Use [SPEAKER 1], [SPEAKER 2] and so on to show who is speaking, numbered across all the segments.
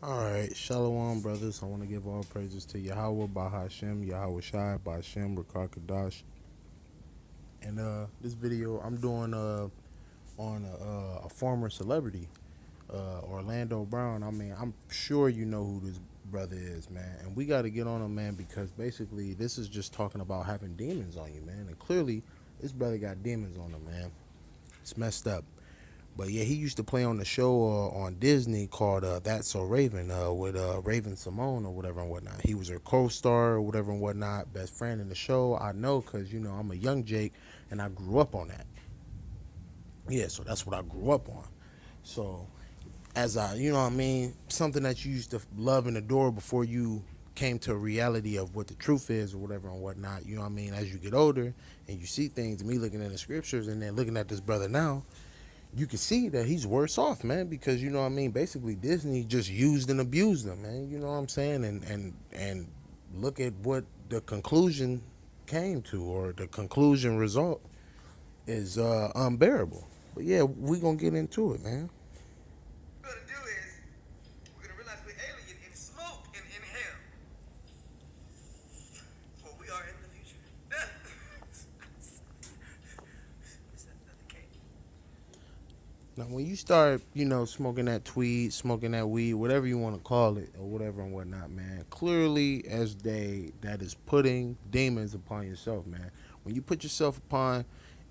[SPEAKER 1] All right, Shalom, brothers. I want to give all praises to Yahweh, Bahashem, Yahweh Shai, Bahashem, Rakakadash. And this video I'm doing on a former celebrity, Orlando Brown. I mean, I'm sure you know who this brother is, man. And we got to get on him, man, because basically this is just talking about having demons on you, man. And clearly, this brother got demons on him, man. It's messed up. But yeah, he used to play on the show on Disney called That's So Raven with Raven Simone or whatever and whatnot. He was her co-star or whatever and whatnot, best friend in the show. I know because, I'm a young Jake and I grew up on that. Yeah, so that's what I grew up on. So as you know what I mean, something that you used to love and adore before you came to a reality of what the truth is or whatever and whatnot, you know what I mean? As you get older and you see things, me looking at the scriptures and then looking at this brother now, you can see that he's worse off, man, because you know what I mean. Basically, Disney just used and abused him, man. You know what I'm saying? And look at what the conclusion came to, or the conclusion result is unbearable. But yeah, we gonna get into it, man.
[SPEAKER 2] What we're gonna do is we're gonna realize we're alien and smoke and inhale. For we are in the future. Is that the cake?
[SPEAKER 1] Now, when you start, smoking that tweed, smoking that weed, whatever you want to call it, or whatever and whatnot, man, clearly as day, that is putting demons upon yourself, man. When you put yourself upon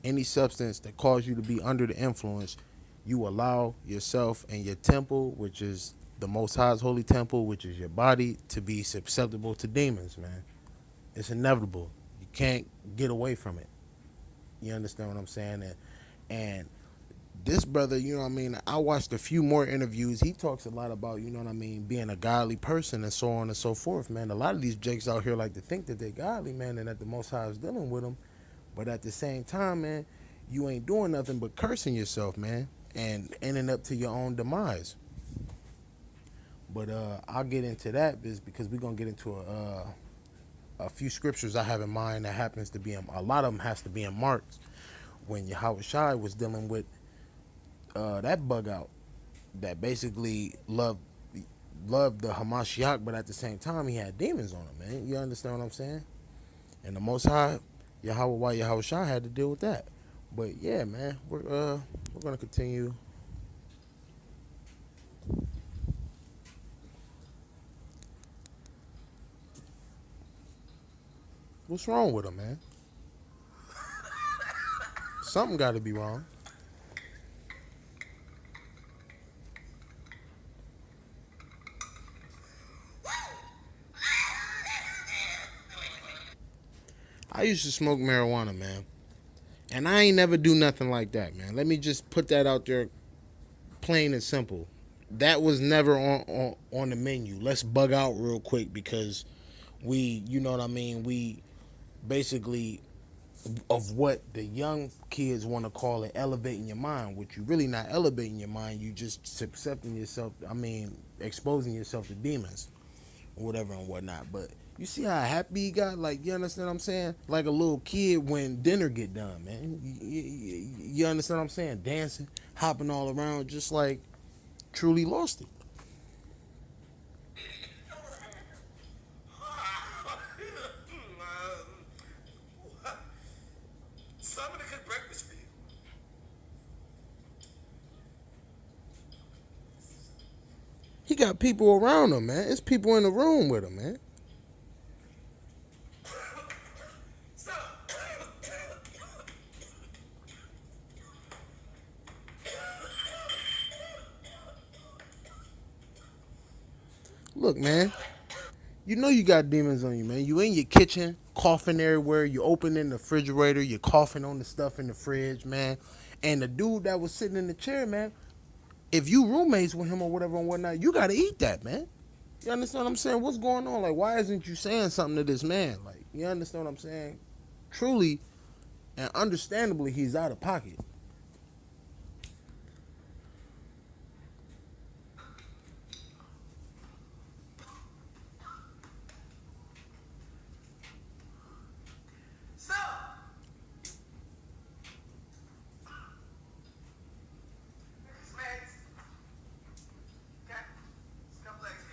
[SPEAKER 1] any substance that causes you to be under the influence, you allow yourself and your temple, which is the Most High's holy temple, which is your body, to be susceptible to demons, man. It's inevitable. You can't get away from it. You understand what I'm saying? And this brother, you know what I mean? I watched a few more interviews. He talks a lot about, you know what I mean, being a godly person and so on and so forth, man. A lot of these jakes out here like to think that they're godly, man, and that the Most High is dealing with them. But at the same time, man, you ain't doing nothing but cursing yourself, man, and ending up to your own demise. But I'll get into that is because we're going to get into a few scriptures I have in mind that happens to be in, a lot of them has to be in Mark's when Yahweh Shai was dealing with that bug out that basically loved the Hamashiach, but at the same time he had demons on him, man. You understand what I'm saying? And the Most High, Yahweh, why Yahweh Shai had to deal with that. But yeah, man, we're gonna continue. What's wrong with him, man? Something got to be wrong. I used to smoke marijuana, man, and I ain't never do nothing like that, man. Let me just put that out there, plain and simple. That was never on the menu. Let's bug out real quick because you know what I mean, we basically of what the young kids want to call it elevating your mind, which you really not elevating your mind, you just accepting yourself, I mean exposing yourself to demons or whatever and whatnot. But you see how happy he got, like, you understand what I'm saying, like a little kid when dinner get done, man. You understand what I'm saying, dancing, hopping all around, just like truly lost it.
[SPEAKER 2] Somebody cook breakfast for you.
[SPEAKER 1] He got people around him, man. It's people in the room with him, man.
[SPEAKER 2] So,
[SPEAKER 1] Look, man, you know you got demons on you, man. You in your kitchen, coughing everywhere. You opening the refrigerator, you're coughing on the stuff in the fridge, man. And the dude that was sitting in the chair, man, if you roommates with him or whatever and whatnot, you gotta eat that, man. You understand what I'm saying? What's going on? Like, why isn't you saying something to this man? Like, you understand what I'm saying? Truly and understandably, he's out of pocket.
[SPEAKER 2] so, legs. Okay. Scum legs.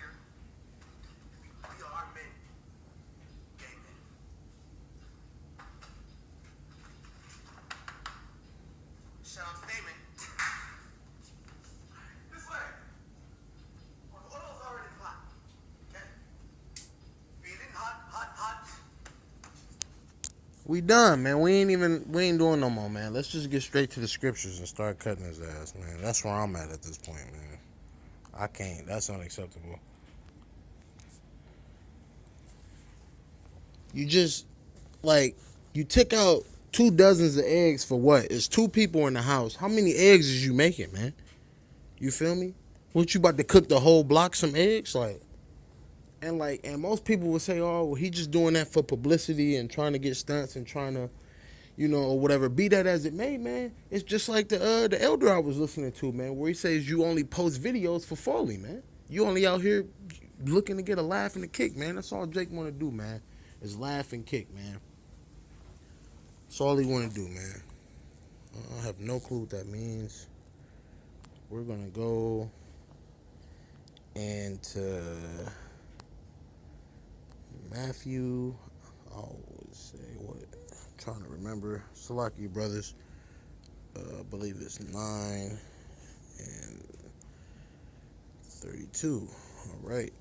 [SPEAKER 1] We done, man. We ain't doing no more, man. Let's just get straight to the scriptures and start cutting his ass, man. That's where I'm at this point, man. I can't. That's unacceptable. You just like you took out 2 dozens of eggs for what? It's two people in the house. How many eggs is you making, man? You feel me? What you about to cook the whole block some eggs? And most people would say, oh, well, he just doing that for publicity and trying to get stunts and trying to, or whatever. Be that as it may, man. It's just like the elder I was listening to, man, where he says you only post videos for folly, man. You only out here looking to get a laugh and a kick, man. That's all Jake want to do, man, is laugh and kick, man. That's all he want to do, man. I have no clue what that means. We're going to go into Matthew. I always say what? I'm trying to remember. Salaki brothers. I believe it's 9 and 32. All right.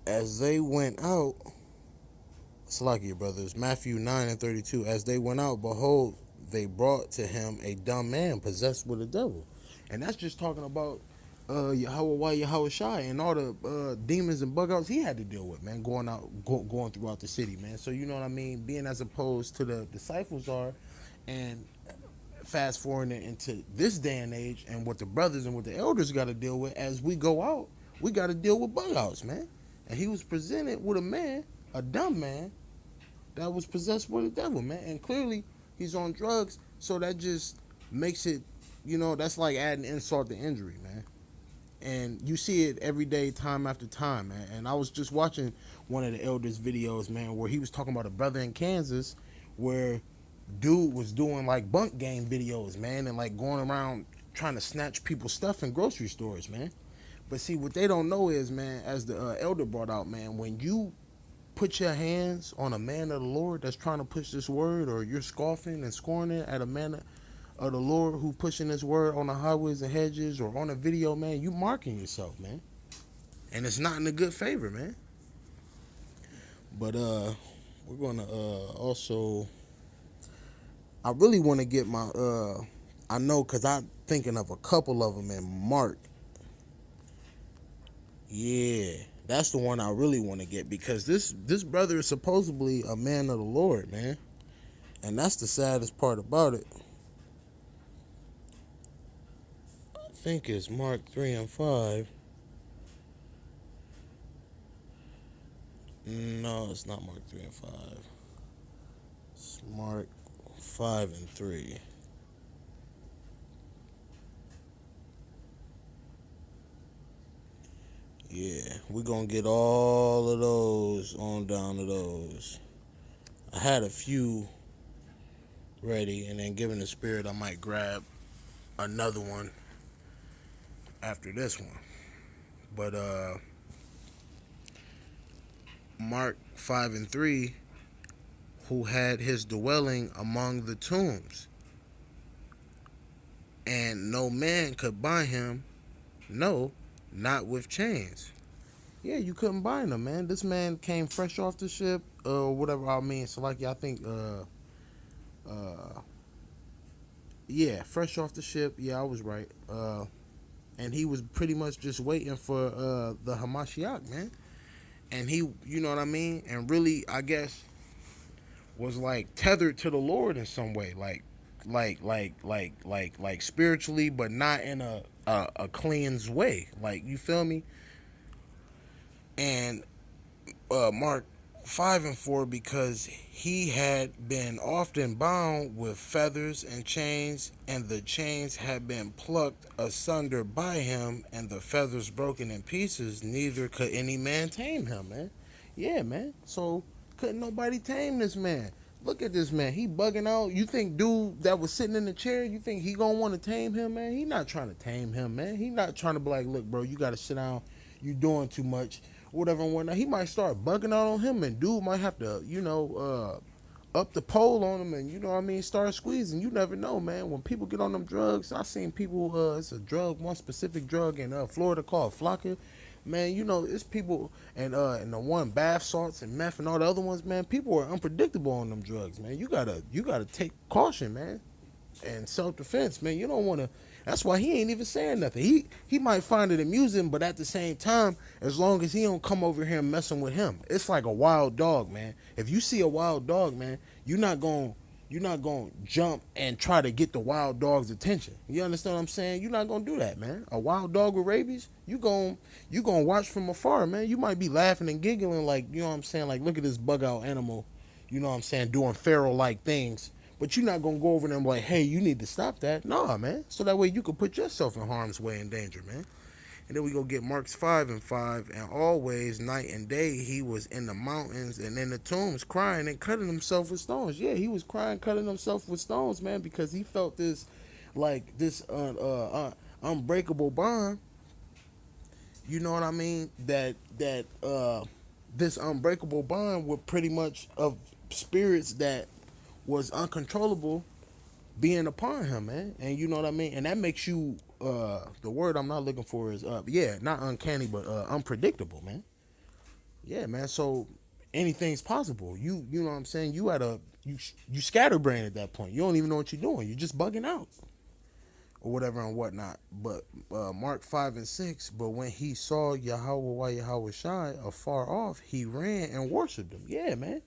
[SPEAKER 1] As they went out, Salakia brothers, Matthew 9 and 32. As they went out, behold, they brought to him a dumb man possessed with a devil. And that's just talking about Yahweh Shai and all the demons and bug outs he had to deal with, man, going throughout the city, man. So you know what I mean? Being as opposed to the disciples are, and fast forwarding into this day and age and what the brothers and what the elders got to deal with as we go out, we got to deal with bug outs, man. And he was presented with a dumb man, that was possessed with a devil, man. And clearly he's on drugs, so that just makes it, that's like adding insult to injury, man. And you see it every day, time after time, man. And I was just watching one of the elders' videos, man, where he was talking about a brother in Kansas where dude was doing like bunk game videos, man, and like going around trying to snatch people's stuff in grocery stores, man. But see, what they don't know is, man, as the elder brought out, man, when you put your hands on a man of the Lord that's trying to push this word, or you're scoffing and scorning at a man of the Lord who pushing this word on the highways and hedges or on a video, man, you marking yourself, man. And it's not in a good favor, man. But we're gonna also, I really want to get my I know because I'm thinking of a couple of them in Mark. Yeah, that's the one I really want to get, because this brother is supposedly a man of the Lord, man. And that's the saddest part about it. I think it's Mark 3 and 5. No, it's not Mark 3 and 5. It's Mark 5 and 3. Yeah, we're going to get all of those on down to those. I had a few ready, and then given the spirit, I might grab another one after this one. But Mark 5 and 3, who had his dwelling among the tombs, and no man could bind him, no, not with chains. Yeah, you couldn't bind him, man. This man came fresh off the ship, whatever I mean. So like, I think, yeah, fresh off the ship. Yeah, I was right. And he was pretty much just waiting for the Hamashiach, man. And he, you know what I mean? And really, I guess, was like tethered to the Lord in some way, like spiritually, but not in a cleansed way. Like, you feel me? And Mark 5 and 4, because he had been often bound with feathers and chains, and the chains had been plucked asunder by him, and the feathers broken in pieces, neither could any man tame him, man. Yeah, man. So couldn't nobody tame this man. Look at this man. He bugging out. You think dude that was sitting in the chair, you think he gonna want to tame him, man? He not trying to tame him, man. He not trying to be like, look, bro, you gotta sit down. You doing too much. Whatever and whatnot. He might start bugging out on him, and dude might have to, up the pole on him, and start squeezing. You never know, man. When people get on them drugs, I seen people. It's a drug, one specific drug in Florida called Flocka. Man, you know, it's people and the one bath salts and meth and all the other ones, man. People are unpredictable on them drugs, man. You gotta take caution, man, and self defense, man. You don't want to. That's why he ain't even saying nothing. He might find it amusing, but at the same time, as long as he don't come over here messing with him, it's like a wild dog, man. If you see a wild dog, man, you're not gonna jump and try to get the wild dog's attention. You understand what I'm saying? You're not gonna do that, man. A wild dog with rabies, you gonna watch from afar, man. You might be laughing and giggling like, you know what I'm saying, like look at this bug out animal, you know what I'm saying, doing feral like things. But you're not gonna go over them like, hey, you need to stop that. Nah, man. So that way you can put yourself in harm's way and danger, man. And then we go get Mark's 5:5. And always, night and day, he was in the mountains and in the tombs crying and cutting himself with stones. Yeah, he was crying, cutting himself with stones, man, because he felt this, like, this unbreakable bond. You know what I mean? This unbreakable bond with pretty much of spirits that was uncontrollable being upon him, man. And you know what I mean? And that makes you the word I'm not looking for is yeah, not uncanny, but unpredictable, man. Yeah, man. So anything's possible. You know what I'm saying? You scatterbrain at that point. You don't even know what you're doing. You're just bugging out or whatever and whatnot. But Mark 5:6. But when he saw Yahweh Shai afar off, he ran and worshipped him. Yeah, man.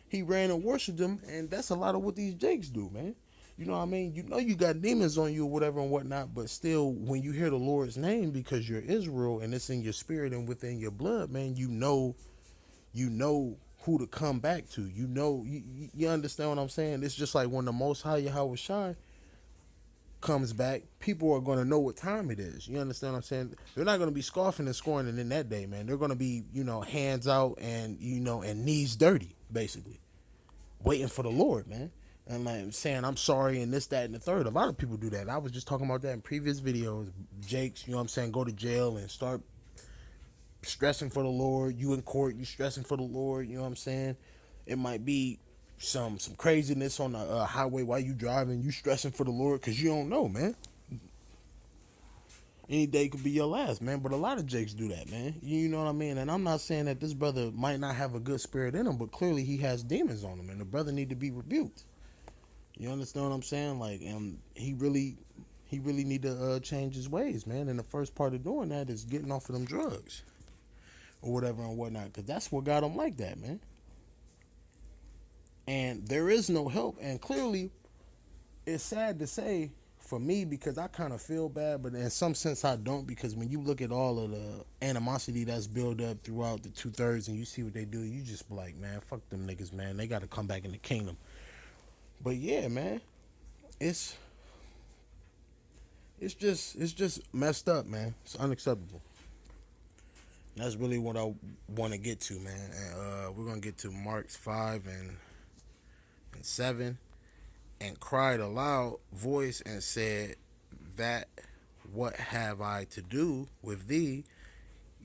[SPEAKER 1] He ran and worshipped him, and that's a lot of what these jakes do, man. You know what I mean? You know you got demons on you or whatever and whatnot, but still, when you hear the Lord's name because you're Israel and it's in your spirit and within your blood, man, you know who to come back to. You understand what I'm saying? It's just like when the Most High Yahweh Shai comes back, people are going to know what time it is. You understand what I'm saying? They're not going to be scoffing and scoring in that day, man. They're going to be, hands out and, and knees dirty, basically, waiting for the Lord, man. And like saying I'm sorry and this, that, and the third. A lot of people do that. I was just talking about that in previous videos. Jakes, you know what I'm saying, go to jail and start stressing for the Lord. You in court, you stressing for the Lord, you know what I'm saying? It might be some craziness on the highway while you driving, you stressing for the Lord because you don't know, man. Any day could be your last, man. But a lot of Jakes do that, man. You know what I mean? And I'm not saying that this brother might not have a good spirit in him, but clearly he has demons on him, and the brother need to be rebuked. You understand what I'm saying? Like, and he really need to change his ways, man. And the first part of doing that is getting off of them drugs or whatever and whatnot, because that's what got him like that, man. And there is no help. And clearly, it's sad to say for me because I kind of feel bad, but in some sense I don't, because when you look at all of the animosity that's built up throughout the 2/3 and you see what they do, you just be like, man, fuck them niggas, man. They got to come back in the kingdom. But yeah, man, it's it's just messed up, man. It's unacceptable. That's really what I want to get to, man. And we're gonna get to Mark's 5:7. And cried a loud voice and said, that what have I to do with thee,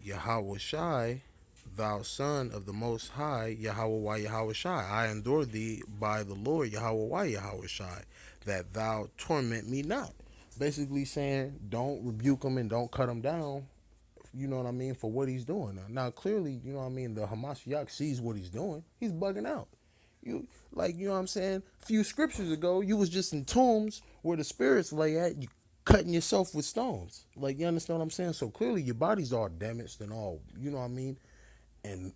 [SPEAKER 1] Yahweh Shai, thou son of the Most High, Yahweh Shai? I endure thee by the Lord, Yahweh Shai, that thou torment me not. Basically saying, don't rebuke him and don't cut him down, you know what I mean, for what he's doing. Now clearly, you know what I mean, the Hamashiach sees what he's doing. He's bugging out. You like, you know what I'm saying? A few scriptures ago, you was just in tombs where the spirits lay at, you cutting yourself with stones. Like, you understand what I'm saying? So clearly your body's all damaged and all, you know what I mean, and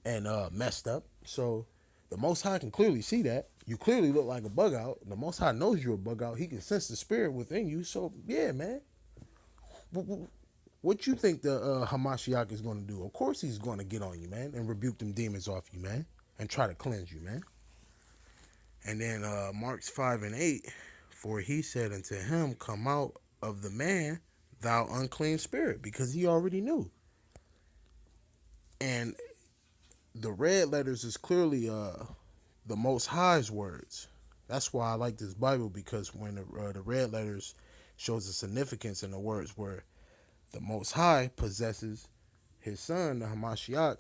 [SPEAKER 1] messed up. So the Most High can clearly see that. You clearly look like a bug out. The Most High knows you're a bug out. He can sense the spirit within you. So yeah, man. What you think the Hamashiach is going to do? Of course he's going to get on you, man, and rebuke them demons off you, man, and try to cleanse you, man. And then Mark's 5:8, for he said unto him, come out of the man, thou unclean spirit, because he already knew. And the red letters is clearly the Most High's words. That's why I like this Bible, because when the red letters shows the significance in the words where the Most High possesses his son, the Hamashiach,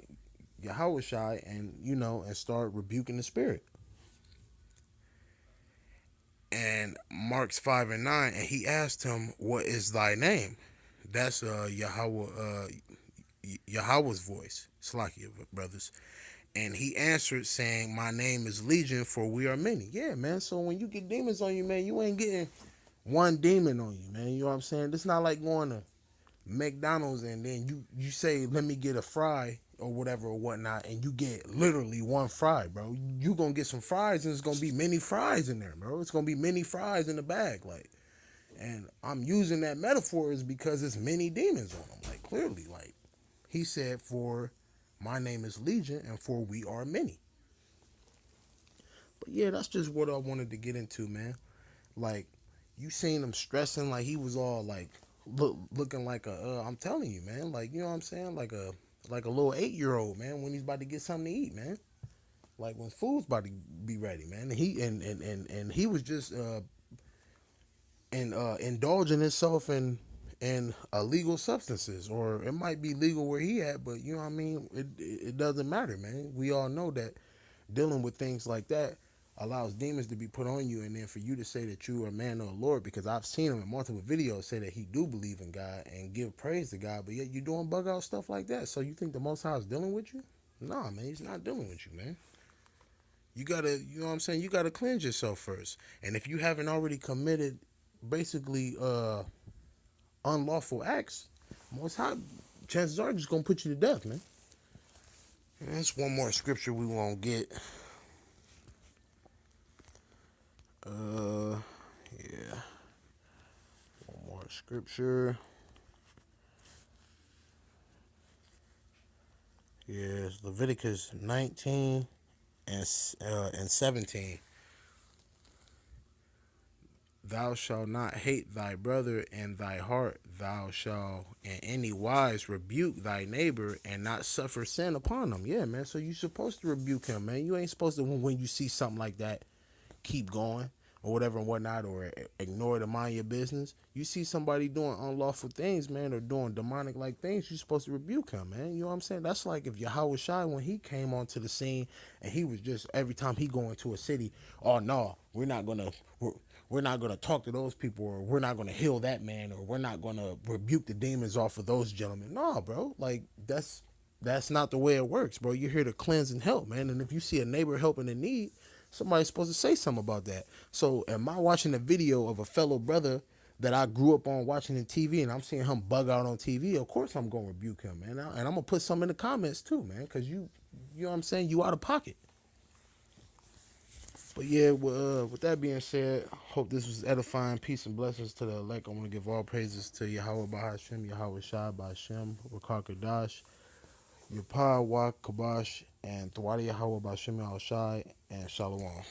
[SPEAKER 1] Yahweh Shai, and, and start rebuking the spirit. And Mark's 5:9, and he asked him, what is thy name? That's Yahweh, Yahweh's voice, Slakia brothers, and he answered saying, "My name is Legion, for we are many." Yeah, man. So when you get demons on you, man, you ain't getting one demon on you, man. You know what I'm saying? It's not like going to McDonald's and then you say, "Let me get a fry," or whatever or whatnot, and you get literally one fry, bro. You gonna get some fries and it's gonna be many fries in there, bro. It's gonna be many fries in the bag, like. And I'm using that metaphor is because it's many demons on them, like clearly, like he said, "For my name is Legion, and for we are many." But yeah, that's just what I wanted to get into, man. Like, you seen him stressing like he was all like looking like a I'm telling you, man, like, you know what I'm saying, like a little 8-year-old, man, when he's about to get something to eat, man. Like when food's about to be ready, man. And he was just indulging himself in illegal substances, or it might be legal where he at, but you know what I mean. It doesn't matter, man. We all know that dealing with things like that allows demons to be put on you, and then for you to say that you are a man of the Lord, because I've seen him in multiple videos say that he do believe in God and give praise to God, but yet you doing bug out stuff like that. So you think the Most High is dealing with you? Nah, man, he's not dealing with you, man. You gotta, you know what I'm saying? You gotta cleanse yourself first. And if you haven't already committed basically unlawful acts, Most High, chances are just gonna put you to death, man. And that's one more scripture we won't get. Uh, yeah, one more scripture. Yeah, it's Leviticus 19 and 17. Thou shalt not hate thy brother in thy heart. Thou shalt in any wise rebuke thy neighbor and not suffer sin upon him. Yeah, man. So you supposed to rebuke him, man. You ain't supposed to, when you see something like that, keep going or whatever and whatnot, or ignore to mind your business. You see somebody doing unlawful things, man, or doing demonic like things, you're supposed to rebuke him, man. You know what I'm saying? That's like if Yahweh Shai, when he came onto the scene and he was just, every time he go into a city, "Oh no, we're not gonna talk to those people, or we're not gonna heal that man, or we're not gonna rebuke the demons off of those gentlemen." No, bro. Like that's not the way it works, bro. You're here to cleanse and help, man. And if you see a neighbor helping in need, somebody's supposed to say something about that. So am I watching a video of a fellow brother that I grew up on watching in TV, and I'm seeing him bug out on TV? Of course I'm gonna rebuke him, man. And I'm gonna put some in the comments too, man, because you know what I'm saying, you out of pocket. But yeah, with that being said, hope this was edifying. Peace and blessings to the elect. I want to give all praises to Yahweh Bahashem, Yahweh Shai Bahashem, Rakar Kadash, Yapah Wa Kabash, and Thawadi Yahweh Bahashem Al Shai, and Shalom.